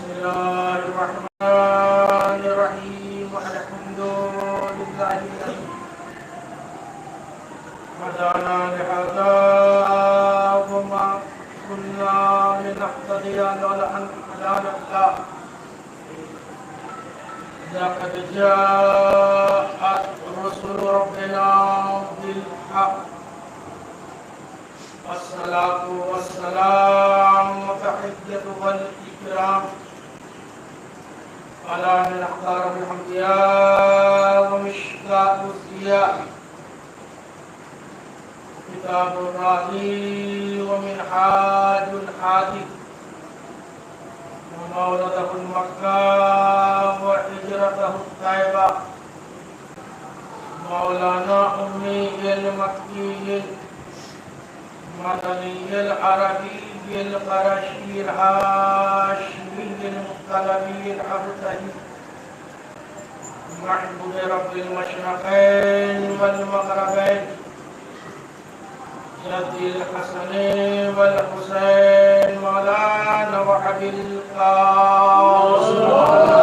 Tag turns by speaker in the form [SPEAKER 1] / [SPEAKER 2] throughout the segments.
[SPEAKER 1] بسم الله الرحمن الرحيم الحمد لله الذي هدانا لهذا وما كنا لنهتدي لولا أن هدانا الله لقد جاءت رسل ربنا بالحق الصلاة والسلام وتحية والإكرام على من اختار بالأنبياء ومشكاة الضياء كتاب الراضي ومنهاج الحادي ومولده المكة وهجرته الطيبة مولانا أمي المكي مدني العربي القرشي الهاشمي المطلبي العبدي محبوب رب المشرقين والمغربين جدي الحسن والحسين مولانا وحبيب القاسم وعلى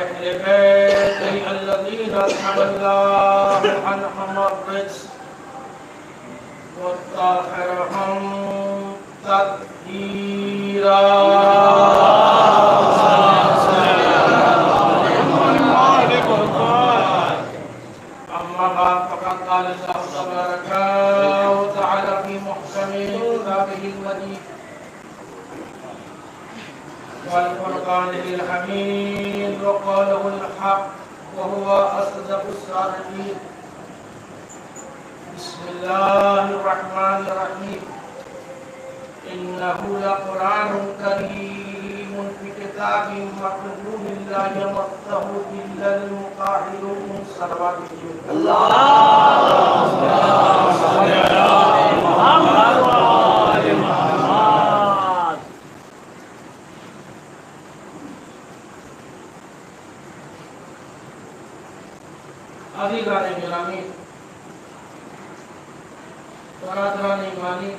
[SPEAKER 1] أهل بيته الذين أنعم الله عنهم الرزق وطهرهم تطهيرا. أما بعد فقد قال الله تبارك وتعالى في محكم كتابه المجيد والفرقان الحميد وقاله الحق وهو أصدق الصادقين. بسم الله الرحمن الرحيم إنه لقرآن كريم في كتاب مكنون لا يمسه إلا المطهرون صلوات الله على محمد وآل محمد. عزیزان گرامی، برادران ایمانی،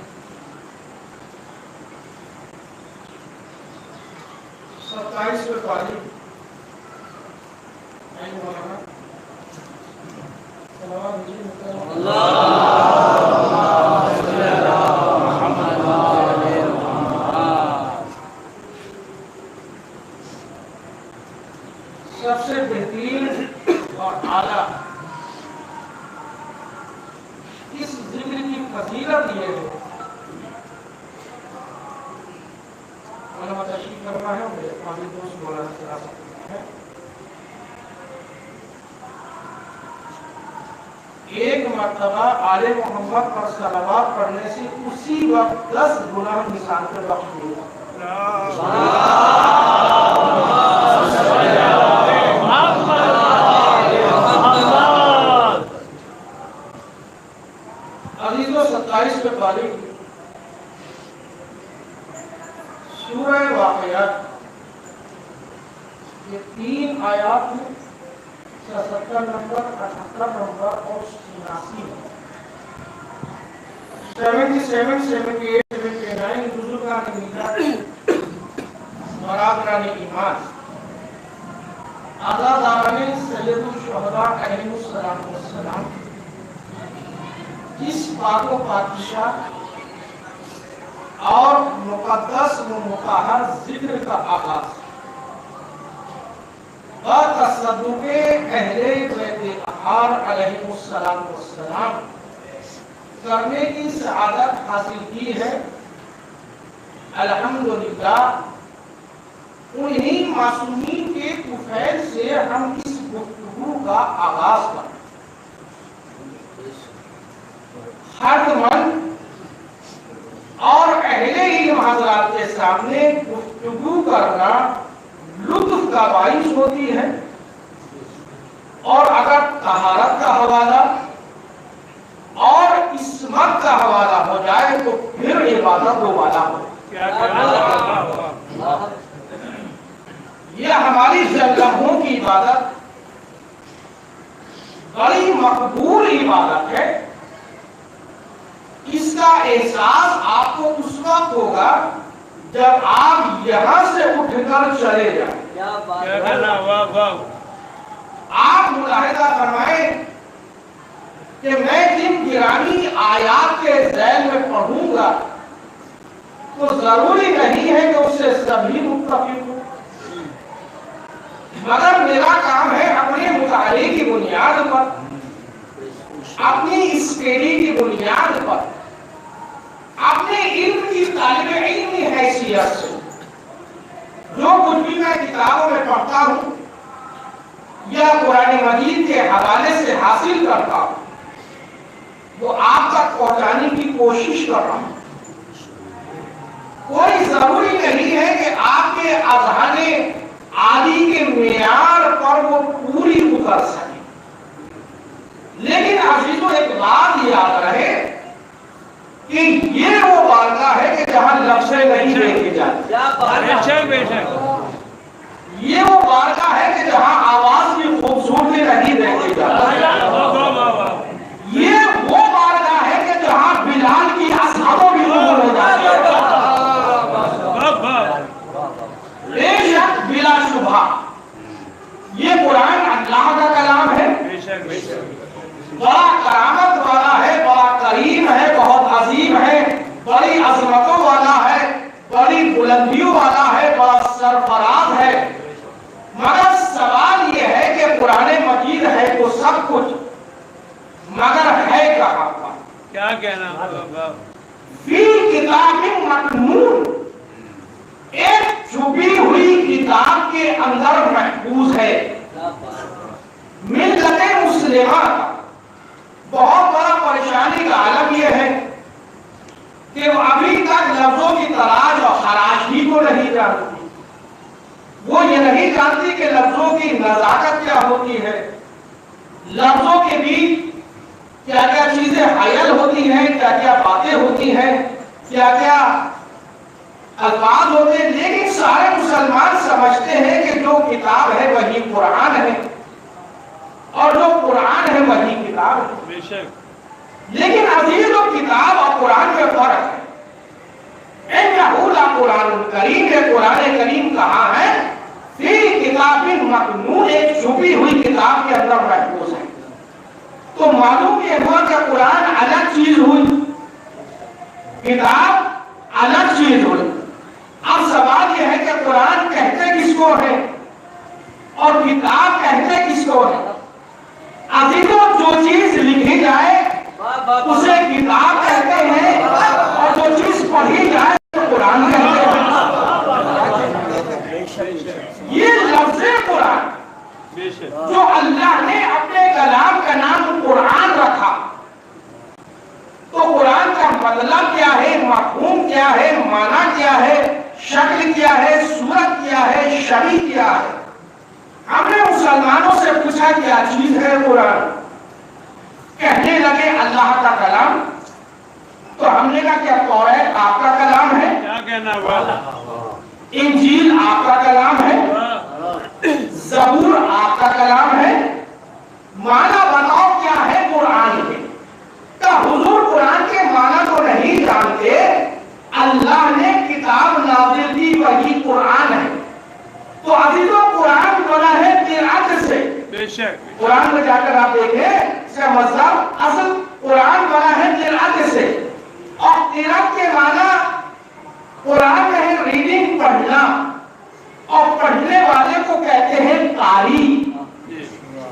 [SPEAKER 1] 27 پاری مولانا صلوات اللہ محمد وآل محمد. سب سے بہترین اور اعلیٰ اس ذکر کی فضیلت یہ ہے، علامہ تشریف فرما ہے میرے قابل دوست مولانا صاحب ہے، ایک مرتبہ آل محمد پر صلوات پڑھنے سے اسی وقت 10 گناہ انسان پر بخش ہوئے. عزیزو 27 پہ پاری سورہ واقعات یہ 3 آیات میں 77 نمبر 78 نمبر اور 87 77 78 79 بزرگان ملت برادران ایمان عزاداران سید الشہداء علیہ السلام اس پاک و پادشاہ اور مقدس و مطہر ذکر کا آغاز بتصدق اہل بیت اطہار علیہ السلام کرنے کی سعادت حاصل کی ہے. الحمدللہ انہی معصومین کے طفیل سے ہم اس گفتگو کا آغاز کریں. خردمند اور اہل علم حضرات کے سامنے گفتگو کرنا لطف کا باعث ہوتی ہے، اور اگر طہارت کا حوالہ اور عصمت کا حوالہ ہو جائے تو پھر عبادت دوبارہ ہو. یہ ہماری جگہوں کی عبادت بڑی مقبول عبادت ہے. اس کا احساس آپ کو اس وقت ہوگا جب آپ یہاں سے اٹھ کر چلے جائیں۔ آپ ملاحظہ فرمائیں کہ میں جن گرامی آیات کے ذیل میں پڑھوں گا تو ضروری نہیں ہے کہ اس سے سبھی متفق ہوں، مگر میرا کام ہے اپنے مطالعے کی بنیاد پر، اپنی اسٹڈی کی بنیاد پر، اپنے علم کی طالب علمی حیثیت سے جو کچھ بھی میں کتابوں میں پڑھتا ہوں یا قرآن مجید کے حوالے سے حاصل کرتا ہوں وہ آپ تک پہنچانے کی کوشش کر رہا ہوں۔ کوئی ضروری نہیں ہے کہ آپ کے اذہان عالی کے معیار پر وہ پوری اتر سکے، لیکن عزیزوں ایک بات یاد رہے کہ یہ وہ بارگاہ ہے کہ جہاں لفظیں نہیں دیکھے جاتے، یہ وہ بارگاہ ہے کہ جہاں آواز کی خوبصورتی نہیں دیکھی جاتی، یہ وہ بارگاہ ہے کہ جہاں بلال کی اصحابوں بھی قبول ہو جاتی ہے۔ بے شک بلا شبہ یہ قرآن اللہ کا کلام ہے، بڑا کرامت والا ہے، بڑا کریم ہے، بہت عظیم ہے، بڑی عظمتوں والا ہے، بڑی بلندیوں والا ہے، بڑا سرفراز ہے، مگر سوال یہ ہے کہ قرآن مجید ہے تو سب کچھ، مگر ہے کہاں پر؟
[SPEAKER 2] کیا کہنا؟
[SPEAKER 1] فی کتاب مکنون، ایک چھپی ہوئی کتاب کے اندر محفوظ ہے۔ ملت مسلمہ بہت بڑا پریشانی کا عالم یہ ہے کہ وہ ابھی تک لفظوں کی تلاش اور خراش ہی کو نہیں جانتی، وہ یہ نہیں جانتی کہ لفظوں کی نزاکت کیا ہوتی ہے، لفظوں کے بیچ کیا کیا چیزیں حائل ہوتی ہیں، کیا کیا باتیں ہوتی ہیں، کیا کیا الفاظ ہوتے ہیں۔ لیکن سارے مسلمان سمجھتے ہیں کہ جو کتاب ہے وہی قرآن ہے اور جو قرآن ہے وہی کتاب ہے۔ لیکن عزیزوں کتاب اور قرآن میں فرق ہے۔ اِنَّهُ لَقُرْآنٌ کریم، یہ قرآن کریم کہاں ہے؟ فی کتاب مکنون، ایک چھپی ہوئی کتاب کے اندر محفوظ ہے۔ تو معلوم یہ ہوا کہ قرآن الگ چیز ہوئی، کتاب الگ چیز ہوئی۔ اب سوال یہ ہے کہ قرآن کہتے کس کو ہے اور کتاب کہتے کس کو ہے؟ عزیزوں جو چیز لکھی جائے اسے کتاب کہتے ہیں اور جو چیز پڑھی جائے تو قرآن کہتے ہیں۔ یہ لفظ قرآن جو اللہ نے اپنے کلام کا نام قرآن رکھا، تو قرآن کا مطلب کیا ہے، مفہوم کیا ہے، معنی کیا ہے، شکل کیا ہے، صورت کیا ہے، شکل کیا ہے؟ ہم نے مسلمانوں سے پوچھا کیا چیز ہے قرآن، کہنے لگے اللہ کا کلام۔ تو ہم نے کہا کیا توریت آپ کا کلام ہے؟
[SPEAKER 2] کیا کہنا ہوا؟
[SPEAKER 1] انجیل آپ کا کلام ہے؟ زبور آپ کا کلام ہے؟ معنی بتاؤ کیا ہے قرآن کے؟ کہ حضور قرآن کے معنی تو نہیں جانتے، اللہ نے کتاب نازل کی وہی قرآن ہے۔ تو عزیزوں قرآن بنا ہے قرأت سے،
[SPEAKER 2] بے شک
[SPEAKER 1] قرآن میں جا کر آپ دیکھیں اس کا مطلب اصل قرآن بنا ہے قرأت سے، اور قرأت کے معنی قرآن میں ہے ریڈنگ، پڑھنا، اور پڑھنے والے کو کہتے ہیں قاری۔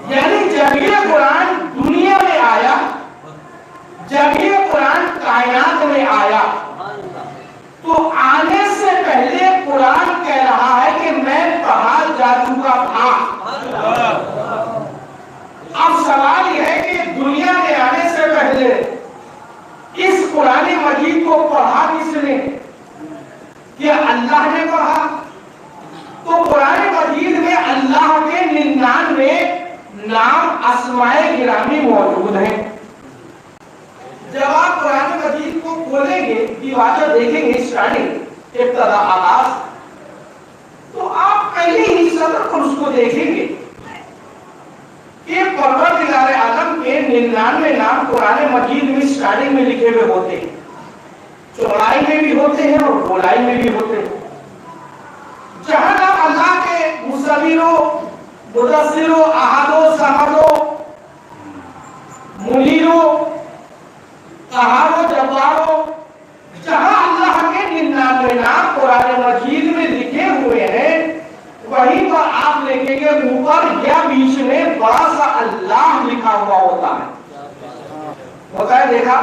[SPEAKER 1] یعنی جب یہ قرآن دنیا میں آیا، جب یہ قرآن کائنات میں آیا، تو آنے سے پہلے قرآن کہہ رہا ہے کہ میں پڑھا جا چکا تھا۔ اب سوال یہ ہے کہ دنیا میں آنے سے پہلے اس قرآن مجید کو پڑھا کس نے؟ کیا اللہ نے پڑھا؟ تو قرآن مجید میں اللہ کے 99 نام اسماء گرامی موجود ہیں۔ جب آپ قرآن مجید کو کھولیں گے، دیواریں دیکھیں گے، اسٹارٹنگ ابتدا آغاز، تو آپ پہلی ہی صدر پر اس کو دیکھیں گے کہ پروردگار عالم کے 99 نام قرآن مجید میں اسٹارٹنگ میں لکھے ہوئے ہوتے ہیں، چوڑائی میں بھی ہوتے ہیں اور گولائی میں بھی ہوتے ہیں۔ جہاں نام اللہ کے مصور، مدثر، احد، صمد، منیر، قہار، جبار، جہاں اللہ کے 99 نام قرآن مجید میں لکھے ہوئے ہیں، وہیں پر آپ دیکھیں گے اوپر یا بیچ میں بڑا سا اللہ لکھا ہوا ہوتا ہے دیکھا؟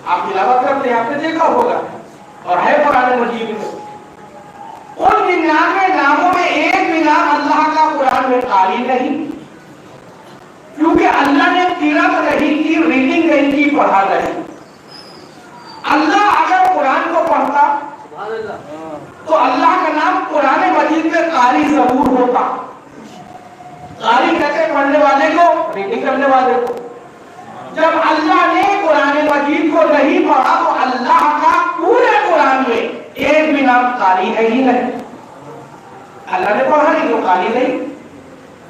[SPEAKER 1] آپ تلاوت کرتے ہیں، آپ نے دیکھا ہوگا، اور ہے قرآن مجید میں۔ ان 99 ناموں میں ایک بھی نام اللہ کا قرآن میں خالی نہیں، کیونکہ اللہ نے قرأت نہیں کی، ریڈنگ نہیں کی، پڑھا نہیں۔ اللہ اگر قرآن کو پڑھتا تو اللہ کا نام قرآن مجید میں قاری ضرور ہوتا۔ قاری کہتے ہیں پڑھنے والے کو، ریڈنگ کرنے والے کو۔ جب اللہ نے قرآن مجید کو نہیں پڑھا تو اللہ کا پورے قرآن میں ایک بھی نام قاری ہے ہی نہیں۔ اللہ نے پڑھا نہیں تو قاری نہیں۔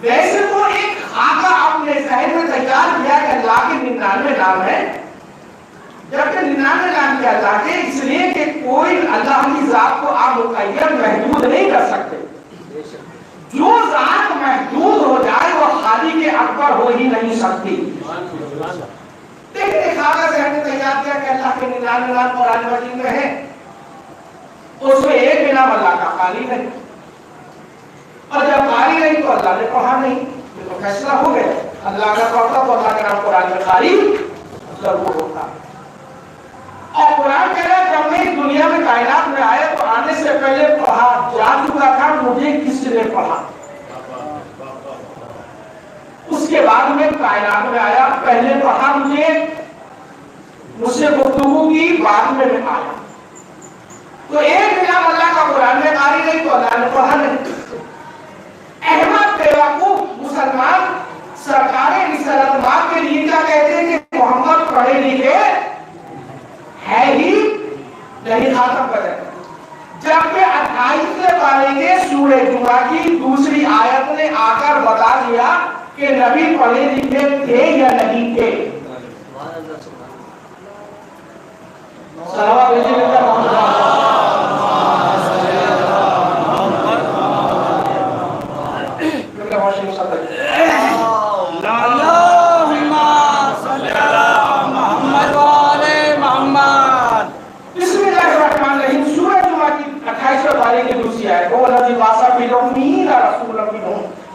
[SPEAKER 1] ویسے تو ایک خاکہ اپنے ذہن میں تیار کیا کہ اللہ کے 99 نام ہیں، جبکہ 99 نام کیا اللہ کے، اس لیے کہ کوئی اللہ کی ذات کو آپ مقید محدود نہیں کر سکتے۔ جو ذات محدود ہو جائے وہ خالی کے اکبر ہو ہی نہیں سکتی۔ لیکن ایک خاکہ ذہن میں تیار کیا کہ اللہ کے 99 نام قرآن مجید میں ہیں، اس میں ایک بھی نام اللہ کا خالی نہیں، اور جب خالی نہیں تو اللہ نے پڑھا نہیں، یہ تو فیصلہ ہو گیا۔ اللہ کا پڑھتا تو اللہ کا نام قرآن میں خالی ضرور ہوتا۔ اور قرآن کہہ رہا ہے جب میں دنیا میں کائنات میں آیا تو آنے سے پہلے پڑھا جا چکا تھا، مجھے کس نے پڑھا؟ اس کے بعد میں کائنات میں آیا، پہلے پڑھا مجھ سے گفتگو کی، بعد میں آیا۔ تو ایک نام اللہ کا قرآن میں قاری نہیں تو اللہ نے پڑھا نہیں۔ احمد بیوقوف مسلمان سرکار رسالت مآب کے لیے کیا کہتے ہیں کہ محمد پڑھے لکھے ہے ہی نہیں، ختم کر دیں۔ جب کہ 28 پارے کے سورہ جمعہ کی دوسری آیت نے آ کر بتا دیا کہ نبی پڑھے لکھے تھے یا نہیں تھے۔ صلوات بھیجیے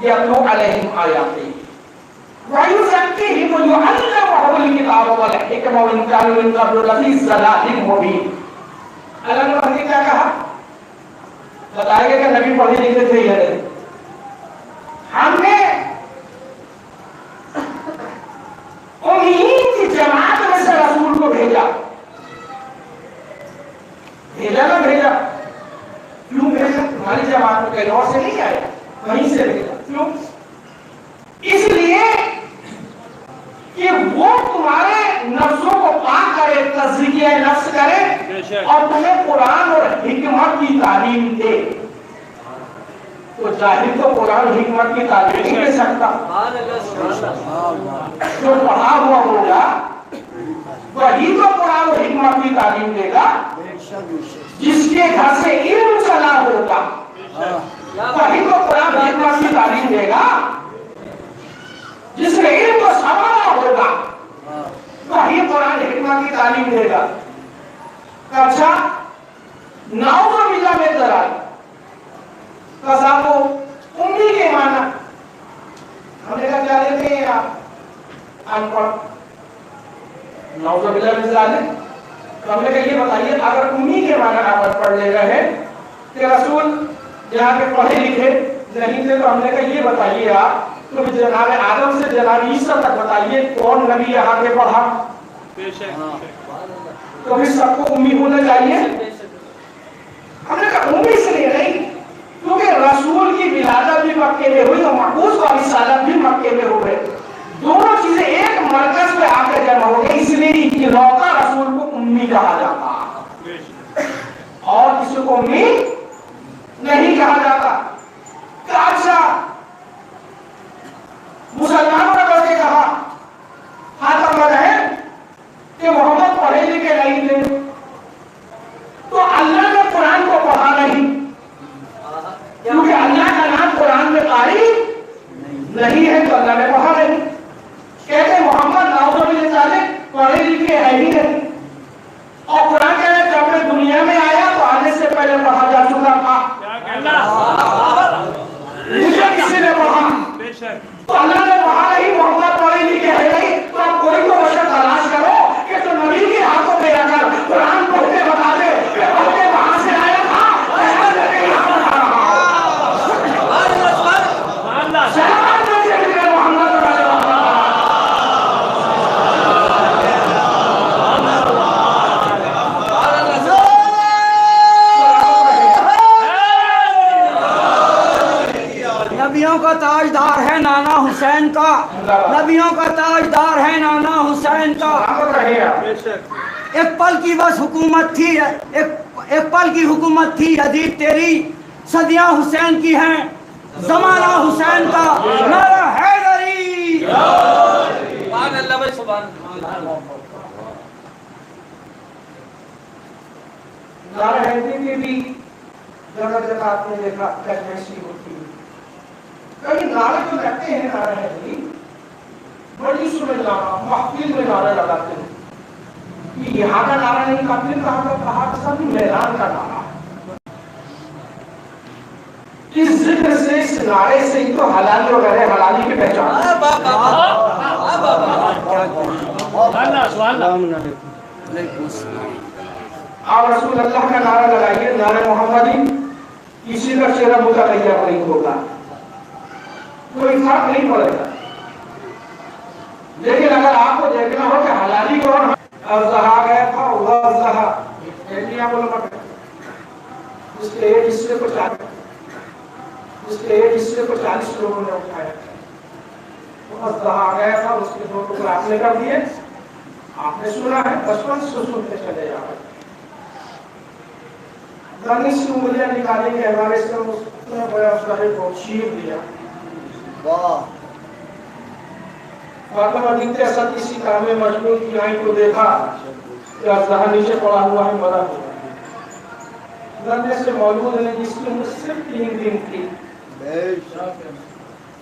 [SPEAKER 1] يتلو عليهم آياته ويزكيهم ويعلمهم الكتاب والحكمة وإن كانوا من قبل لفي ضلال مبين۔ اللہ نے پڑھ کے کیا کہا؟ بتائے گا کہ نبی پڑھے لکھے تھے یا نہیں؟ ہم نے امیین کی جماعت میں سے رسول کو بھیجا نہ بھیجا؟ کیوں بھیجا؟ تمہاری جماعت میں کہیں اور سے نہیں آیا، وہیں سے بھیجا۔ کیوں؟ اس لیے کہ وہ تمہارے نفسوں کو پاک کرے، تزکیہ نفس کرے، اور تمہیں قرآن اور حکمت کی تعلیم دے۔ تو جاہل تو قرآن اور حکمت کی تعلیم نہیں دے سکتا۔ جو پڑھا ہوا ہوگا وہی تو قرآن اور حکمت کی تعلیم دے گا۔ جس کے گھر سے علم چلا ہوگا وہی تو قرآن اور حکمت کی تعلیم دے گا۔ جس نے علم کو سنبھالا ہوگا وہی قرآن حکمت کی تعلیم دے گا۔ اچھا نعوذ باللہ میں درائی قضا کو امی کے معنی ہم نے کہا کیا لیتے ہیں آپ ان پڑھ، نعوذ باللہ میں درائی تو ہم نے کہا یہ بتائیے اگر امی کے معنی آپ پڑھ لے رہے ہیں کہ رسول جہاں کے پڑھے لکھے نہیں تھے، تو ہم نے کہا یہ بتائیے آپ تو جناب آدم سے جناب عیسیٰ تک بتائیے کون نبی یہاں کے پڑھا؟ تو پھر سب کو امی ہونا چاہیے؟ ہم نے کہا امی اس لیے نہیں کیونکہ رسول کی ولادت بھی مکے میں ہوئی اور مقبوض کا رسالت بھی مکے میں ہوئے، دونوں چیزیں ایک مرکز پہ آ کے جمع ہو گئی، اس لیے اکلوتا رسول کو امی کہا جاتا اور کسی کو امی نہیں کہا جاتا۔ اچھا مسلمانوں نے
[SPEAKER 3] کا تاجدار ہے نانا حسین کا، نبیوں کا تاجدار ہے نانا حسین کا۔ ایک پل کی بس حکومت تھی، ایک پل کی حکومت تھی یزید تیری، صدیاں حسین کی ہیں، زمانہ حسین کا، نعرہ حیدری۔
[SPEAKER 4] سبحان اللہ بھائی، سبحان اللہ۔
[SPEAKER 1] نعرہ حیدری میں بھی جگہ جگہ آپ نے دیکھا کیسی ہوتی ہے، کئی نعرے جو لگتے ہیں نعرہ حیدری بڑی سمجھ لانا، محفل میں نعرے لگاتے ہیں، یہ یہاں کا نعرہ نہیں، محفل کہا سب میدان کا نعرہ ہے۔ اس ذکر سے، اس نعرے سے ہی تو حلالی وغیرہ حلالی کی پہچان ہے۔ آپ رسول اللہ کا نعرہ لگائیے، نعرہ محمدی، کسی کا چہرہ متغیر نہیں ہوگا، کوئی فرق نہیں پڑے گا۔ لیکن اگر آپ کو دیکھنا ہو کہ حلالی کون ہے، ازدہا گیا تھا، ازدہا ایڈیا بولو مت، اس کے ایک حصے کو 40 لوگوں نے اٹھایا، ازدہا گیا تھا، اس کے 2 ٹکڑے آپ نے کر دیے، آپ نے سنا ہے، بچپن سے سنتے چلے جا رہے، رنگی سی انگلیاں نکالیں گے ہمارے سے، اس نے بڑا ازدہے کو چیر دیا۔ فاطمہ بنت اسد کسی کام میں مشغول کی، آئیں کو دیکھا کہ ازدہا نیچے پڑا ہوا ہے، مرا ہوا ہے۔ لڑنے سے موجود ہے جس کی عمر صرف 3 دن تھی،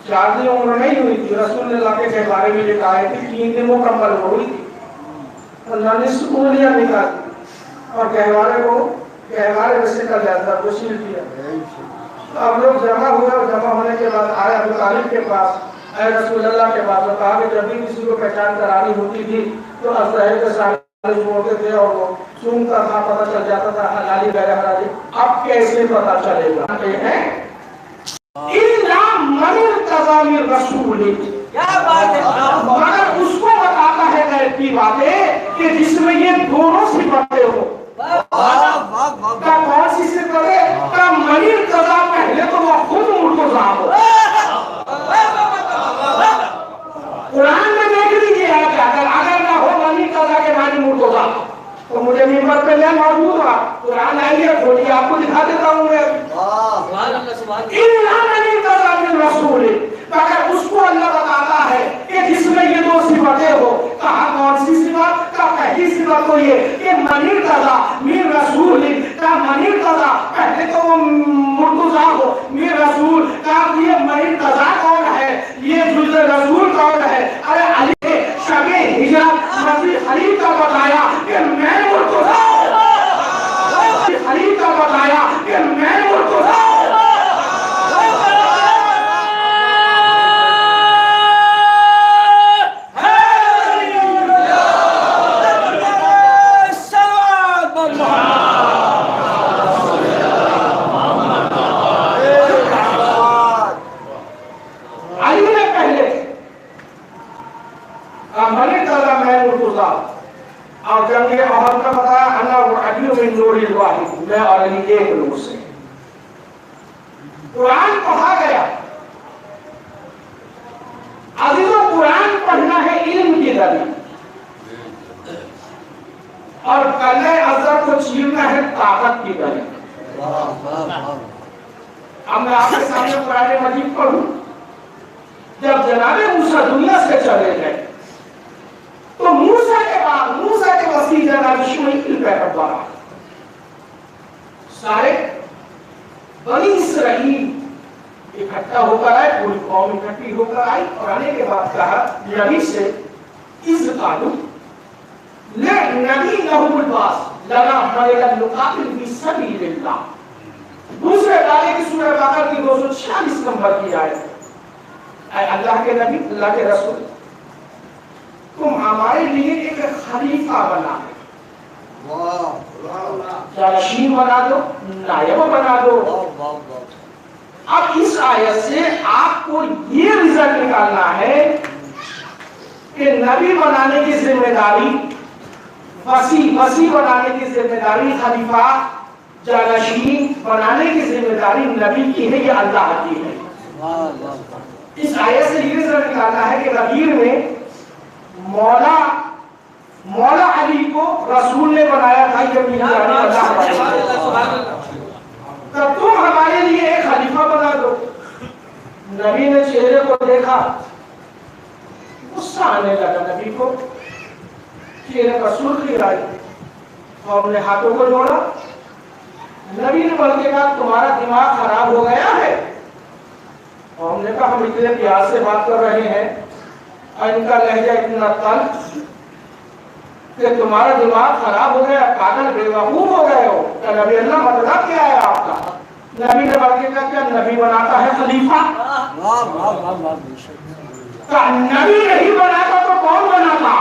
[SPEAKER 1] 4 دن عمر نہیں ہوئی تھی، رسول اللہ کے بارے میں لکھا ہے کہ 3 دن مکمل ہوئی تھی۔ اللہ نے سے انگلیاں نکالی اور گہوارے میں سے کر جاتا کو سیل دیا۔ اب لوگ جمع ہوئے اور جمع ہونے کے بعد آئے ابو طالب کے پاس، اے رسول اللہ کے پاس، اور کہا کہ جب بھی کسی کو پہچان کرانی ہوتی تھی تو ازدہے کے سامنے جھوڑتے تھے اور وہ سونگتا تھا، پتہ چل جاتا تھا حلالی غیر حلالی۔ اب کیسے پتہ چلے گا؟ اِلَّا مَنِ ارْتَضَىٰ مِن رَسُولٍ، مگر اس کو بتاتا ہے غیب کی باتیں کہ جس میں یہ دونوں صفتیں ہو۔ کون سی صفت ہے؟ کہ من ارتضیٰ، پہلے تو وہ خود مرتضیٰ ہو۔ قرآن میں دیکھ لیجیے ہے کہ اگر نہ ہو من ارتضیٰ کے معنی مرتضیٰ تو مجھے ممبر پہ لے موجود ہوا، قرآن آئیے کھولیے، آپ کو دکھا دیتا ہوں میں۔ اِلَّا مَنِ ارْتَضَىٰ مِن رَسُولٍ، مگر اس کو اللہ بتاتا ہے کہ جس میں یہ 2 صفتیں ہو۔ کہا کون سی صفت؟ کا پہلی صفت تو یہ کہ من ارتضیٰ من رسول، کا من ارتضیٰ پہلے تو وہ مرتضیٰ ہو، من رسول کا یہ من ارتضیٰ کون ہے، یہ جز رسول کون ہے؟ ارے علی شب ہجرت مسیح خلیل کا بتایا کہ میں مرتضیٰ ہوں، خلیل کا بتایا کہ میں مرتضیٰ ہوں۔ اور جنگ احد کا بتایا انا وعدی من نور الواحد، میں اور علی ایک نور سے۔ قرآن پڑھا گیا عزیزوں، قرآن پڑھنا ہے علم کی دلیل، اور کلے ازر کو چیرنا ہے طاقت کی دلیل۔ اب میں آپ کے سامنے قرآن مجید پڑھوں، جب جناب موسیٰ دنیا سے چلے گئے تو موسیٰ کے بعد موسیٰ کے وسیع جناب شعیب پیغمبر سارے بنی اسرائیل اکٹھا ہو کر آئے، پوری قوم اکٹھی ہو کر آئی، اور آنے کے بعد کہا نبی سے اذ قالوا نبی لہم الباس لنا ملکا نقاتل فی سبیل اللہ، دوسرے دعوے کی سورہ بقرہ کی 246 نمبر کی آیت، اے اللہ کے نبی، اللہ کے رسول، تم ہمارے لیے ایک خلیفہ بنا دو، جانشین بنا دو، نائب بنا دو۔ اب اس آیت سے آپ کو یہ رزلٹ نکالنا ہے کہ نبی بنانے کی ذمہ داری، وسیع بنانے کی ذمہ داری، خلیفہ جانشین بنانے کی ذمہ داری نبی کی ہے یا اللہ کی ہے؟ اس آیت سے یہ ضرور نکالنا ہے کہ غدیر میں مولا علی کو رسول نے بنایا تھا، یہ بھی تب تم ہمارے لیے ایک خلیفہ بنا دو۔ نبی نے چہرے کو دیکھا، غصہ آنے لگا نبی کو، چہرے پر سرخی آئی اور اپنے ہاتھوں کو جوڑا۔ نبی نے بلکہ کہا تمہارا دماغ خراب ہو گیا ہے؟ اور ہم نے کہا ہم اتنے پیار سے بات کر رہے ہیں اور ان کا لہجہ اتنا تلخ کہ تمہارا دماغ خراب ہو گیا، پاگل بے وقوف ہو گئے ہو۔ کہ نبی اللہ مطلب کیا ہے آپ کا؟ نبی نے بلکہ کہا کیا نبی بناتا ہے خلیفہ؟ نبی نہیں بناتا تو کون بناتا؟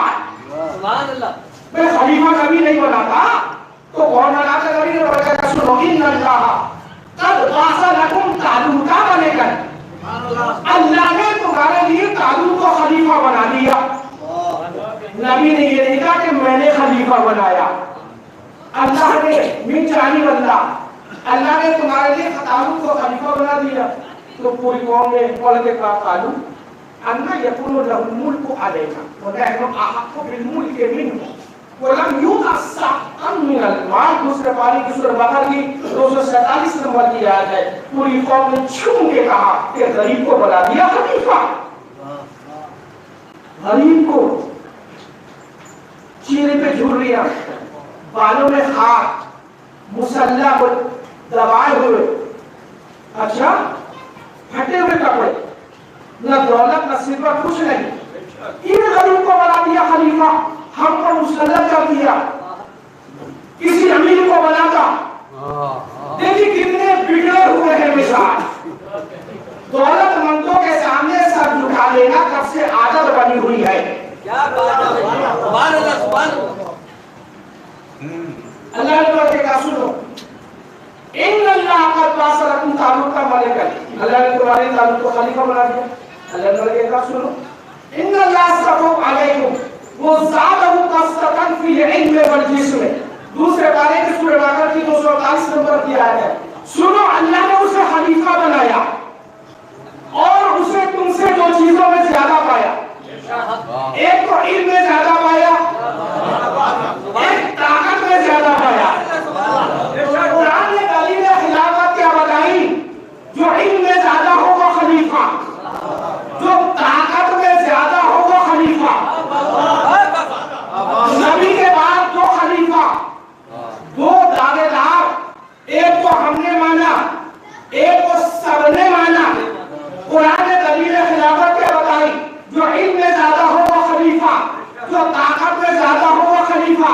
[SPEAKER 4] سبحان اللہ۔
[SPEAKER 1] بے خلیفہ نبی نہیں بناتا تو کون بناتا؟ نبی نے بلکہ کہا سنو ان اللہ قد بعث لکم طالوت ملکا، اللہ نے تمہارے لیے طالوت کو خلیفہ بنا دیا۔ نبی نے یہ نہیں کہا کہ میں نے خلیفہ بنایا، اللہ نے من جانب اللہ نے تمہارے لیے طالوت کو خلیفہ بنا دیا۔ تو پوری قوم نے پڑھ کے کہا طالوت انا یکون لہ الملک علینا ونحن احق بالملک منہ ولم یؤت سعتا من المال۔ دوسرے پاری کی سورہ بقرہ کی 247 نمبر کی آیت ہے۔ پوری قوم نے چھوم کے کہا کہ غریب کو بنا دیا خلیفہ۔ غریب کو چہرے پہ جھریاں، بالوں میں خاک، مسلح کو دبائے ہوئے، اچھا پھٹے ہوئے کپڑے، نہ دولت نہ صفت، کچھ نہیں، ان غریب کو بنا دیا خلیفہ، ہم کو مسلح کر دیا۔ کسی امیر کو بناتا، دیکھیں کتنے بگڑے ہوئے ہیں مثال۔ دولت مندوں کے سامنے سر جھکا لینا کب سے عادت بنی ہوئی ہے۔
[SPEAKER 4] کیا بات ہے، سبحان اللہ سبحان اللہ۔
[SPEAKER 1] اللہ نے بلکہ کہا سنو ان اللہ قد بعث لکم طالوت ملکا، اللہ نے تمہارے طالوت کو خلیفہ بنا دیا۔ اللہ نے بلکہ کہا سنو ان اللہ اصطفاہ علیکم وزادہ بسطۃ فی العلم والجسم۔ دوسرے پارے کی سورہ بقرہ کی 248 نمبر کی آیت ہے۔ سنو اللہ نے اسے خلیفہ بنایا اور اسے تم سے دو چیزوں میں زیادہ پایا، ایک تو علم میں زیادہ پایا، ایک طاقت میں زیادہ پایا۔ قرآن نے دلیل خلافت کیا بتائی؟ جو علم میں زیادہ ہو وہ خلیفہ، جو طاقت میں زیادہ ہو وہ خلیفہ۔ نبی کے بعد دو خلیفہ، دو دعوے دار، ایک کو ہم نے مانا، ایک کو سب نے مانا۔ قرآن نے دلیل خلافت کیا بتائی؟ جو علم میں زیادہ ہو وہ خلیفہ، جو طاقت میں زیادہ ہو وہ خلیفہ۔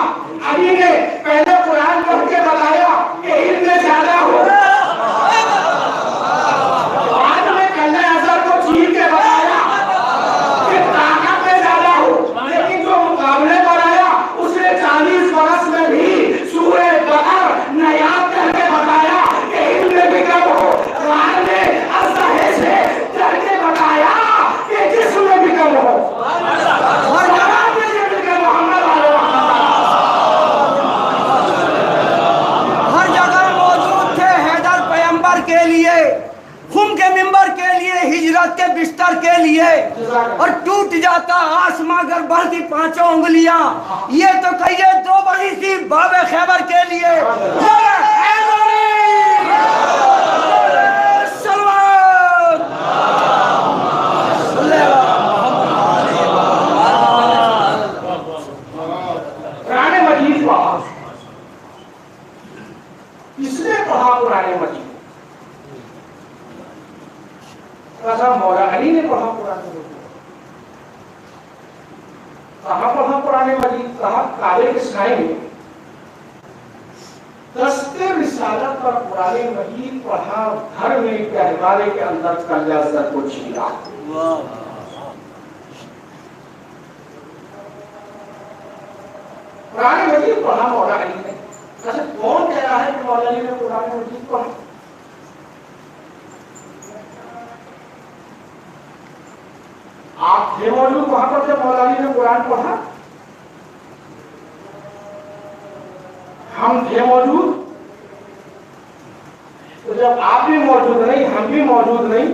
[SPEAKER 1] علی نے پہلے قرآن پڑھ کے بتایا کہ علم میں زیادہ ہو، بعد میں کلہ ازہر کو چیر کے بتایا کہ طاقت میں زیادہ ہو، لیکن جو مقابلے پر آیا اس نے 40 برس میں بھی سورہ بقرہ نیاد کر کے بتایا کہ علم میں بھی کم ہو۔ قرآن نے ازہر سے ڈر کے بتایا کہ جسم میں بھی کم ہو، اور جواب میں یہ بھی کہ محمد علیہ
[SPEAKER 3] ہر جگہ موجود تھے حیدر پیمبر کے لیے، خم کے منبر کے لیے، ہجرت کے بستر کے لیے، اور ٹوٹ جاتا آسماں اگر بڑھتی 5 انگلیاں، یہ تو کہیے 2 بڑی سی باب خیبر کے لیے۔
[SPEAKER 1] قرآن مجید پڑھا، کس نے پڑھا قرآن مجید؟ کہا مولا علی نے پڑھا قرآن مجید۔ کہاں پڑھا قرآن مجید؟ کہا کعبے کے سائے میں دست رسالت پر قرآن مجید پڑھا، گھر میں گہوارے کے اندر کلیہ زر کو چھیلا۔ قرآن مجید پڑھا مولا علی نے۔ اچھا کون کہہ رہا ہے کہ مولا علی نے قرآن مجید پڑھا؟ آپ تھے موجود وہاں پر جب مولا علی نے قرآن پڑھا؟ ہم تھے موجود؟ تو جب آپ بھی موجود نہیں، ہم بھی موجود نہیں،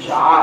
[SPEAKER 1] 4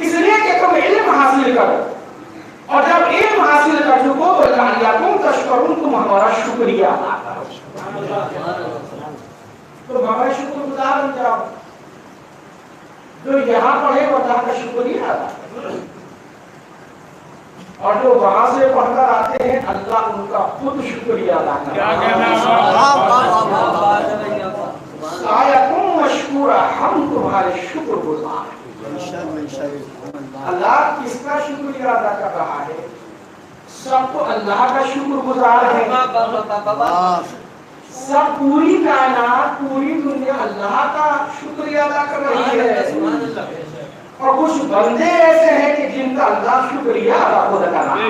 [SPEAKER 1] اس لیے کہ تم علم حاصل کرو، اور جب علم حاصل کر چکو تو لعلکم تشکرون، تم ہمارا شکریہ ادا کرو، تم ہمارا شکر گزار بن جاؤ۔ جو یہاں پڑھے وہ اللہ کا شکریہ ادا کرو، اور جو وہاں سے پڑھ کر آتے ہیں اللہ ان کا خود شکریہ ادا کرتا ہے۔ سایکم مشکورا، ہم تمہارے شکر گزار ہیں۔ اللہ کس کا شکریہ ادا کر رہا ہے؟ سب تو اللہ کا شکر گزار ہے، سب پوری کائنات پوری دنیا اللہ کا شکریہ ادا کر رہی ہے، اور کچھ بندے ایسے ہیں کہ جن کا اللہ شکریہ ادا خود کر رہا ہے۔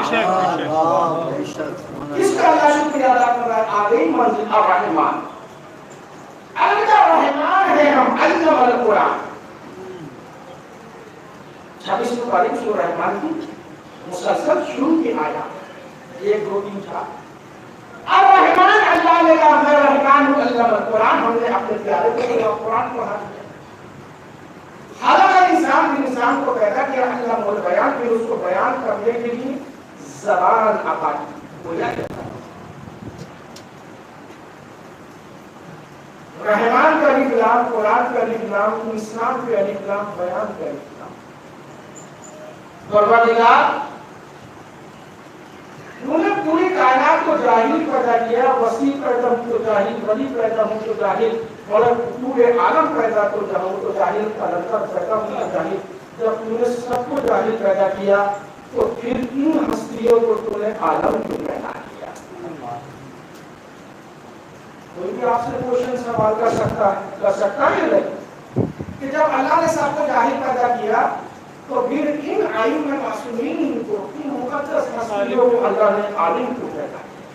[SPEAKER 1] کس کا اللہ شکریہ ادا کر رہا ہے؟ آگئی منزل الرحمن، اللہ رحمان ہے ہم، علم القرآن۔ 26 تاریخ سورہ رحمان کی مسلسل شروع کی آیات 1 2 3 4۔ الرحمن، اللہ نے کہا میں رحمان ہوں، علم القرآن، ہم نے اپنے پیارے کو قرآن پڑھا دیا۔ خلق انسان، انسان کو پیدا کیا، علم البیان، پھر اس کو بیان کرنے کے لیے زبان عطا کی۔ رحمان کا الف لام، قرآن کا الف لام، انسان کا الف لام، بیان کا الف لام۔ پروردگار انہوں نے پوری کائنات کو جاہل پیدا کیا، وسیع پیدا ہوں تو جاہل، ولی پیدا ہوں تو جاہل، اور پورے عالم پیدا تو جاہل، قلندر پیدا ہوں تو جاہل۔ جب تم نے سب کو جاہل پیدا کیا تو پھر ان ہستیوں کو تم نے عالم کیوں پیدا کیا؟ کوئی بھی آپ سے کوشچن سوال کر سکتا ہے نہیں کہ جب اللہ نے سب کو جاہل پیدا کیا تو پھر ان آئین میں معصومین کو، ان مقدس ہستیوں کو اللہ نے عالم کیوں پیدا کیا؟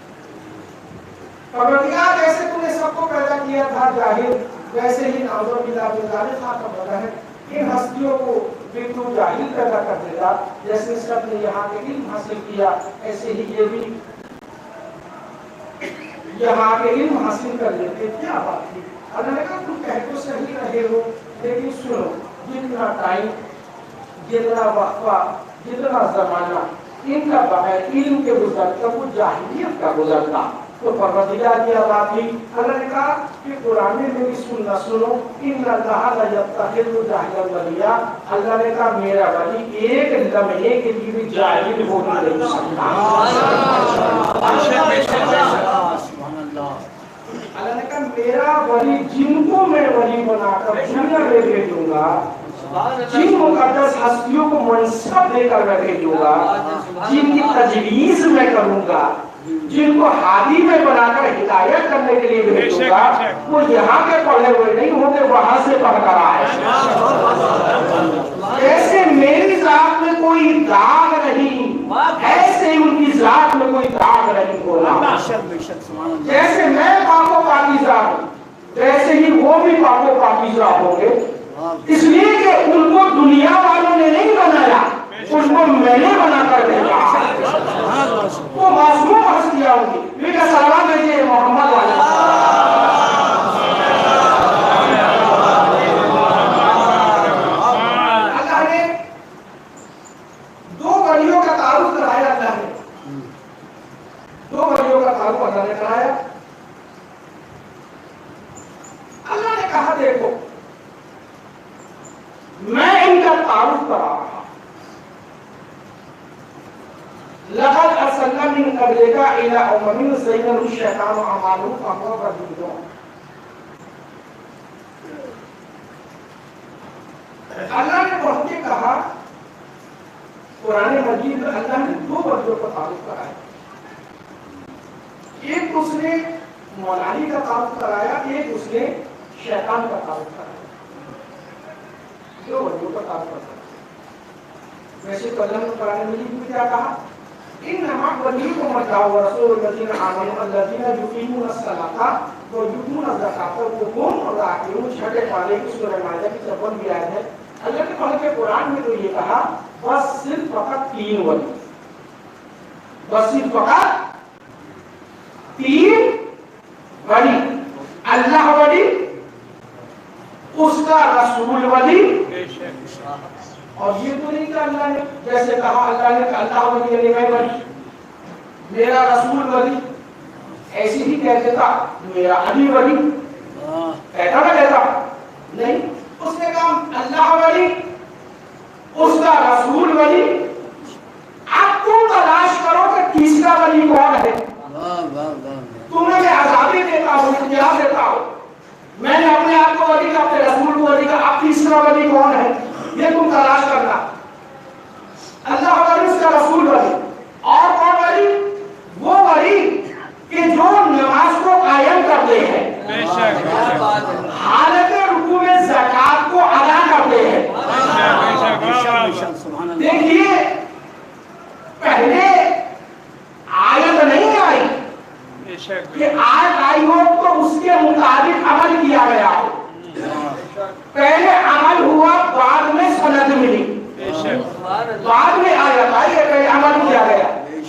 [SPEAKER 1] پروردگار جیسے تم نے سب کو پیدا کیا تھا جاہل، ویسے ہی نعوذ باللہ من ذالک کا بنا ہے ان ہستیوں کو بھی تو جاہل پیدا کر دے گا۔ جیسے سب نے یہاں کے علم حاصل کیا، ایسے ہی یہ بھی یہاں کے علم حاصل کر لیتے۔ کیا بات تھی؟ اللہ نے کہا تم کہہ تو صحیح رہے ہو، لیکن سنو، جتنا ٹائم، جتنا وقفہ، جتنا زمانہ ان کا بغیر علم کے گزرتا وہ جاہلیت کا گزرتا تو پروردگار کی آواز تھی۔ اللہ نے کہا کہ قرآن میں میری سننا سنو، ان اللہ لا یتخذ جاہلا ولیا، اللہ نے کہا میرا ولی ایک لمحے کے لیے بھی جاہل ہو نہیں سکتا۔ اللہ نے کہا میرا ولی جن کو میں ولی بنا کر دنیا میں بھیجوں گا، جن مقدس ہستیوں کو منصب دے کر میں بھیجوں گا، جن کی تجویز میں کروں گا، جن کو ہادی میں بنا کر ہدایت کرنے کے لیے بھیجوں گا، وہ یہاں کے پڑھے ہوئے نہیں ہوتے، وہاں سے پڑھ کر آئے۔ جیسے میری ذات میں کوئی داغ نہیں، ایسے ہی ان کی ذات میں کوئی داغ نہیں ہونا۔ جیسے میں پاک و پاکیزہ ہوں، ویسے ہی وہ بھی پاک و پاکیزہ ہوں گے، اس لیے کہ ان کو دنیا والوں نے نہیں بنایا، ان کو میں نے بنا کر بھیجا۔ وہ معصوم ہستیاں ہوں گی۔ میرا سلام ہے محمد والا، اللہ نے دو ولیوں کا تعارف کرایا، اللہ نے دو ولیوں کا تعارف اللہ نے کرایا۔ اللہ نے کہا دیکھو میں ان کا تعارف کرا رہا، لقد ارسلنا من قبلک الی امم زین الشیطان اعمالهم فهو ردیئهم۔ اللہ نے بڑھ کے کہا، قرآن مجید میں اللہ نے دو وجہوں کا تعارف کرایا، ایک اس نے مولانا کا تعارف کرایا، ایک اس نے شیطان کا تعارف کرایا، دو وجہوں کا تعارف کرایا۔ ویسے تو اللہ نے قرآن مجید میں کیا کہا؟ انما وليكم الله ورسوله الذين امنوا الذين يقيمون الصلاه ويؤتون الزكاه وهم راكعون۔ چھٹے پارے کی سورہ مائدہ کی 56 آیت ہے۔ اللہ نے پڑھ کے قرآن میں تو یہ کہا بس صرف فقط تین ولی، بس صرف فقط تین ولی، اللہ ولی، اس کا رسول ولی اور یہ تو نہیں کہ اللہ نے جیسے کہا اللہ نے کہ اللہ ولی یعنی میں ولی، میرا رسول ولی، ایسی ہی کہہ دیتا میرا علی ولی، کہتا نہ کہتا؟ نہیں، اس نے کہا اللہ ولی، اس کا رسول ولی، اب تم تلاش کرو کہ تیسرا ولی کون ہے۔ تمہیں میں آزادی دیتا ہوں، اختیار دیتا ہوں، میں نے اپنے آپ کو ولی کا، اپنے رسول کو ولی کا، اب تیسرا ولی کون ہے یہ تم تلاش کرنا۔ اللہ ولی، اس کا رسول ولی، اور کون ولی؟ وہ ولی کہ جو نماز کو قائم کرتے ہیں، حالت رکوع میں زکات کو ادا کرتے ہیں۔ دیکھیے پہلے آیت نہیں آئی کہ آیت آئی ہو تو اس کے مطابق عمل کیا گیا ہو، پہلے عمل ہوا بعد میں سند ملی، بعد میں آیت آئی ہے پہلے عمل کیا گیا۔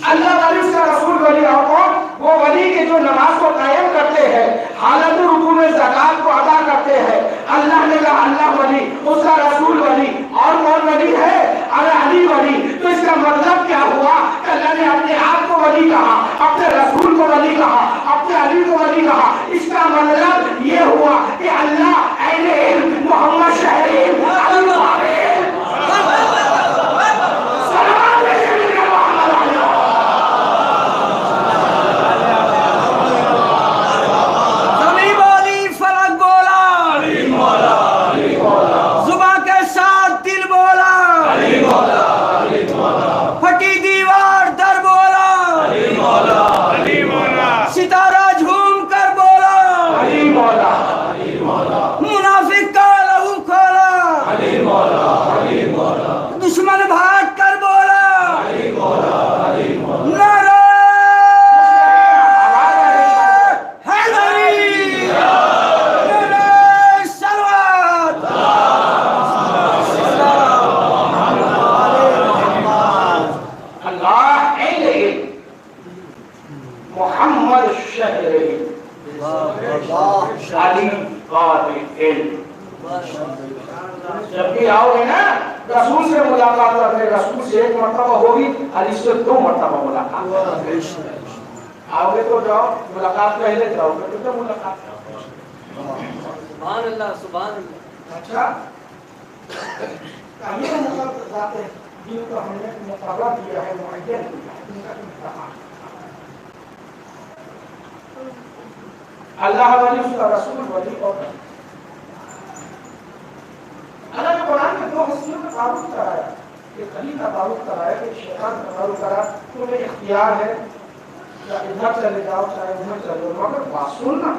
[SPEAKER 1] اللہ ولی، اس کا رسول ولی، اور کون؟ وہ ولی کے جو نماز کو قائم کرتے ہیں، حالت رکوع میں زکات کو ادا کرتے ہیں۔ اللہ نے کہا اللہ ولی، اس کا رسول ولی، اور کون ولی ہے؟ علی ولی۔ تو اس کا مطلب کیا ہوا کہ اللہ نے اپنے آپ کو ولی کہا، اپنے رسول کو ولی کہا، اپنے علی کو ولی کہا۔ اس کا مطلب یہ ہوا کہ اللہ اہل علم، محمد شہری، جب بھی آؤ گے نا رسول سے ملاقات کرنے، رسول سے ایک مرتبہ ہوگی، علی سے 2 مرتبہ ملاقات۔ آؤ گے تو جاؤ، ملاقات پہلے جاؤ گے تو ملاقات۔
[SPEAKER 4] سبحان اللہ، سبحان اللہ۔
[SPEAKER 1] اچھا یہ مقدسات ہیں جن کو ہم نے مقرر کیا ہے، معین کیا ہے، ان کا انتہا۔ اللہ ولی، اس کا رسول ولی، اور اللہ نے قرآن میں 2 ہستیوں کا تعارف کرایا، ایک علی کا تعارف کرایا، ایک شیطان کا تعارف کرایا۔ تمہیں اختیار ہے یا ادھر چلے جاؤ چاہے ادھر چلے جاؤ، مگر بات سننا،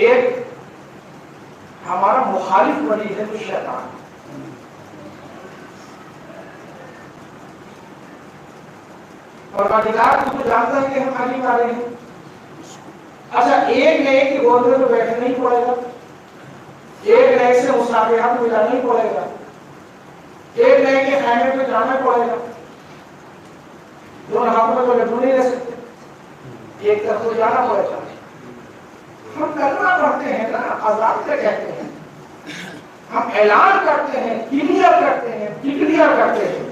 [SPEAKER 1] ایک ہمارا مخالف ولی ہے جو شیطان، پروردگار تو جانتا ہے کہ ہم علی والے ہیں۔ اچھا ایک نئے کی گود میں تو بیٹھنا نہیں پڑے گا، ایک نئے سے مصافحت ملانا نہیں پڑے گا، ایک نئے کے خیمے پہ جانا پڑے گا، دونوں ہاتھوں میں تو لڈو نہیں رہ سکتے، ایک طرف تو جانا پڑے گا۔ ہم کلمہ پڑھتے ہیں نا، آزاد سے کہتے ہیں، ہم اعلان کرتے ہیں، کلیئر کرتے ہیں، ڈکلیئر کرتے ہیں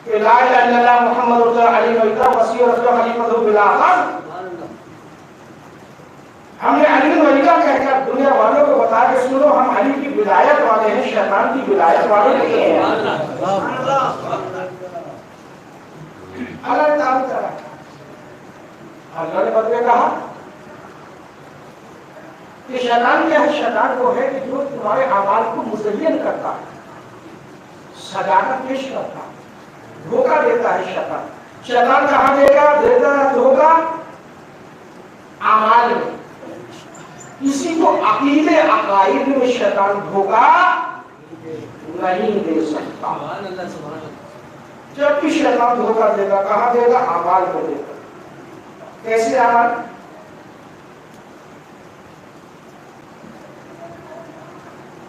[SPEAKER 1] کہ لا الہ الا اللہ محمد رسول اللہ علیہ وسلم وسیع رسول خلیفۃ بالآخر۔ ہم نے علی ولی کا کہہ کر دنیا والوں کو بتا کے سنو، ہم علی کی ولایت والے ہیں، شیطان کی ولایت والے نہیں ہیں۔ اللہ نے تعریف کرا، اللہ نے بدلے کہا کہ شیطان کیا ہے؟ شیطان وہ ہے کہ جو تمہارے اعمال کو مزین کرتا ہے، سجا کر پیش کرتا ہے، دھوکہ دیتا ہے۔ شیطان شیطان کہاں دے گا؟ دیتا ہے دھوکہ اعمال میں۔ کسی کو عقیدے عقائد میں شیطان دھوکہ نہیں دے سکتا۔ جب بھی شیطان دھوکہ دے گا کہاں دے گا؟ اعمال میں دے گا۔ کیسے اعمال؟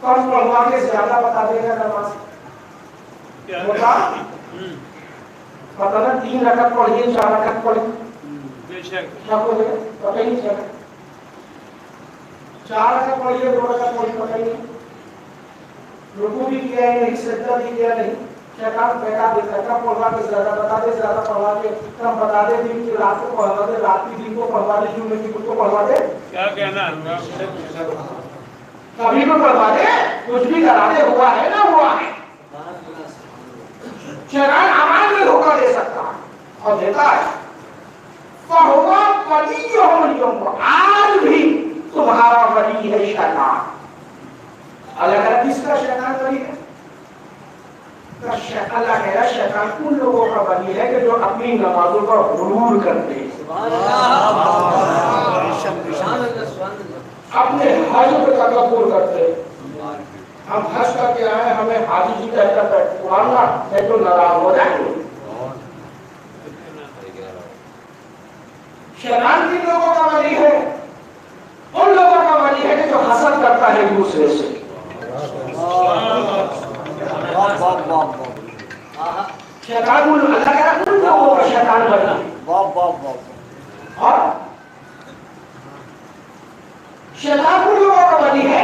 [SPEAKER 1] کم پڑھوا کے زیادہ بتا دے گا نماز ہوتا، پتہ نہ 3 رکعت پڑھیے 4 رکعت پڑھیے، کیا بولے گا؟ پتہ ہی نہیں چلے۔ 4 رکعت پڑھیے 2 رکعت پڑھیے، پتہ ہی نہیں۔ رکوع بھی کیا ہی نہیں، سجدہ بھی کیا نہیں، شیطان بیٹھا دیتا ہے، کم پڑھوا کے زیادہ بتا دے، زیادہ پڑھوا کے کم بتا دے، دن کی رات کو پڑھوا دے، رات کی دن کو پڑھوا دے، جمعے کی خود کو پڑھوا دے،
[SPEAKER 2] کیا کہنا
[SPEAKER 1] کبھی کو پڑھوا دے، کچھ بھی کرا دے، ہوا ہے نا ہوا ہے۔ شیطان امان میں دھوکہ دے سکتا ہے اور دیتا ہے۔ فَهُوَ وَلِيُّهُمُ الْيَوْمَ، آج بھی تمہارا ولی ہے شیطان۔ اللہ کہہ رہا کس کا شیطان ولی ہے؟ اللہ کہہ رہا شیطان ان لوگوں کا ولی ہے کہ جو اپنی نمازوں پر غرور کرتے ہیں، اپنے حج پہ تکبر کرتے ہیں۔ ہم حج کر کے آئے، ہمیں حاجی جی کہتا ہے قرآن ہے تو ناراض ہو جائیں گے۔ شیطان کن لوگوں کا ولی ہے؟ ان لوگوں کا ولی ہے کہ جو حسد کرتا ہے ایک دوسرے سے۔ شیطان اللہ کہہ رہا ان لوگوں کا شیطان ولی ہے۔ اور شیطان ان لوگوں کا ولی ہے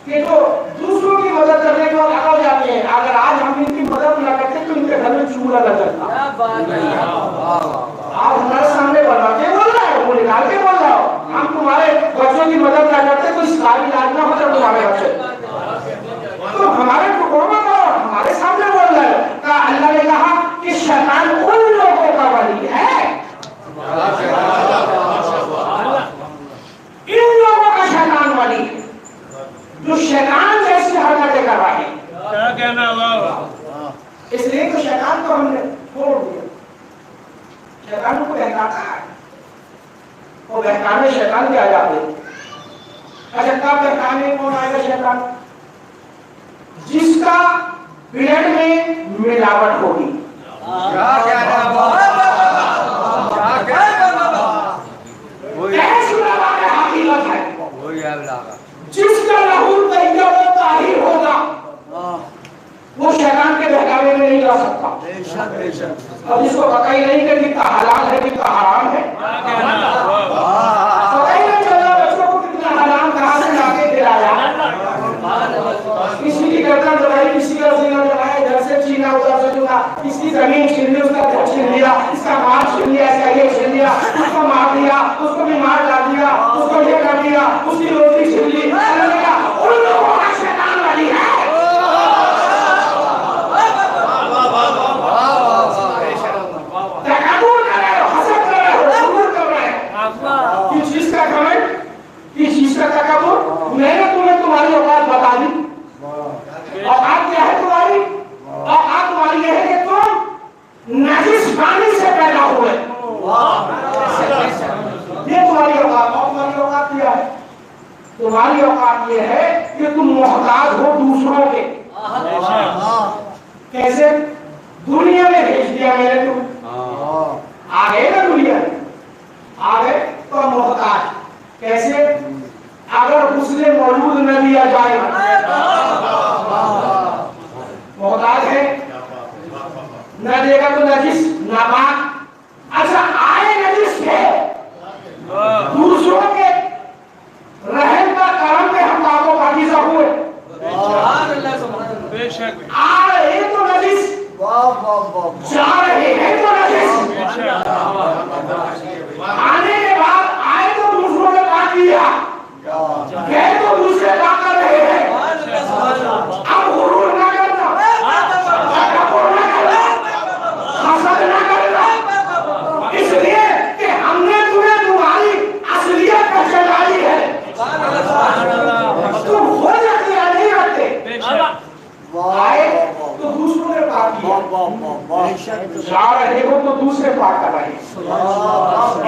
[SPEAKER 1] کہ جو دوسروں کی مدد کرنے کے بعد آگے جاتے ہیں۔ اگر آج ہم ان کی مدد نہ کرتے تو ان کے گھر میں چولہا نہ چلتا۔ آپ ہمارے سامنے بنا کے بول رہے ہو، وہ نکال کے بول رہا ہو، ہم تمہارے بچوں کی مدد نہ کرتے تو اس کا علاج نہ ہوتا تمہارے بچے۔ تو ہمارے ٹکڑوں میں ہمارے سامنے بول رہے ہو کہ اللہ نے کہا کہ شیطان ان لوگوں کا ولی ہے، ان لوگوں کا شیطان ولی ہے جو شیطان جیسی حرکتیں کر رہے ہیں۔
[SPEAKER 2] کیا کہنا ہوا؟
[SPEAKER 1] اس لیے تو شیطان کو ہم نے چھوڑ دیا۔ شیطان کو بہکاتا ہے، وہ بہکانے شیطان کے آ جاتے ہیں۔ اچھا کب بہکانے کون آئے گا شیطان؟ جس کا بلڈ میں ملاوٹ ہوگی۔ ایسی ملاوٹ حقیقت ہے۔ جس کا لہو طیب و طاہر ہوگا وہ شیطان کے بہکاوے میں نہیں جا سکتا۔ اب اس کو پتہ ہی نہیں کہ کتنا حلال ہے کتنا حرام ہے، پتہ ہی نہیں چلا بچوں کو کتنا حرام کہاں سے لا کے دلایا۔ کسی کی گردن دبائی، کسی کا سینہ دبایا، ادھر سے چھینا ادھر سے چھینا، اس کی زمین چھین لی، اس کا گھر چھین لیا، اس کا مال چھین لیا، اس کا یہ چھین لیا، اس کو مار دیا، اس کو بیمار ڈال دیا، اس کو یہ کر دیا، اس کی روزی چھین لی۔ اللہ نے کہا ان لوگوں کا شیطان ولی ہے۔ تکبر کر رہے ہو، حسد کر رہے ہو، غرور کر رہے ہو، کس چیز کا گھمنڈ، کس چیز کا تکبر؟ میں نے تمہیں تمہاری اوقات بتا دی۔ اوقات کیا ہے تمہاری؟ اوقات تمہاری یہ ہے کہ تم نجس پانی سے پیدا ہوئے، یہ تمہاری اوقات۔ اور تمہاری اوقات کیا ہے؟ تمہاری اوقات یہ ہے کہ تم محتاج ہو دوسروں کے۔ کیسے؟ دنیا میں بھیج دیا میں نے، تم آ گئے نا دنیا میں، آ گئے تو محتاج۔ کیسے؟ اگر غسل مولود نہ دیا جائے محتاج ہے، نہ دے گا تو نجس ناپاک۔ اچھا آئے نجس تھے، دوسروں کے رحم کا کرم پہ ہم پاک و پاکیزہ ہوئے،
[SPEAKER 2] بے شک
[SPEAKER 1] آ رہے تو نجس، جا رہے ہیں تو نجس، آنے کے بعد آئے تو دوسروں نے پاک کیا، گئے تو دوسرے پاک کر رہے ہیں۔ اب غرور نہ کرنا، تکبر نہ کرنا، حسد نہ کرنا، اس لیے کہ ہم نے تمہیں تمہاری اصلیت پہچانی ہے۔ تم ہو جاتے یا نہیں رکھتے، آئے تو دوسروں نے پاک کیا، جا رہے ہو تو دوسرے پاک کر رہے ہیں۔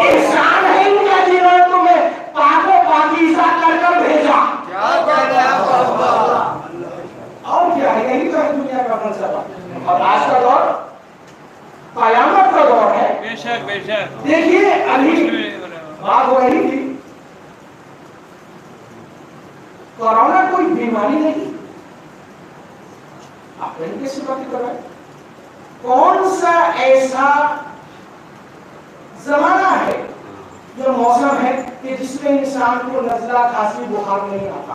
[SPEAKER 1] احسان ہے ان کا جنہوں نے تمہیں پاک و پاکیزہ کر کر بھیجا۔ اور کیا ہے؟ یہی تو ہے دنیا کا فلسفہ۔ اور آج کا دور قیامت کا دور ہے۔
[SPEAKER 2] بے شک بے شک۔
[SPEAKER 1] دیکھیے ابھی بات ہو رہی تھی، کورونا کوئی بیماری نہیں، آپ کہیں کیسی بات کر رہے ہیں؟ کون سا ایسا زمانہ ہے جو موسم ہے کہ جس میں انسان کو نزلہ کھانسی بخار نہیں آتا؟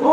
[SPEAKER 1] 2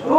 [SPEAKER 1] 2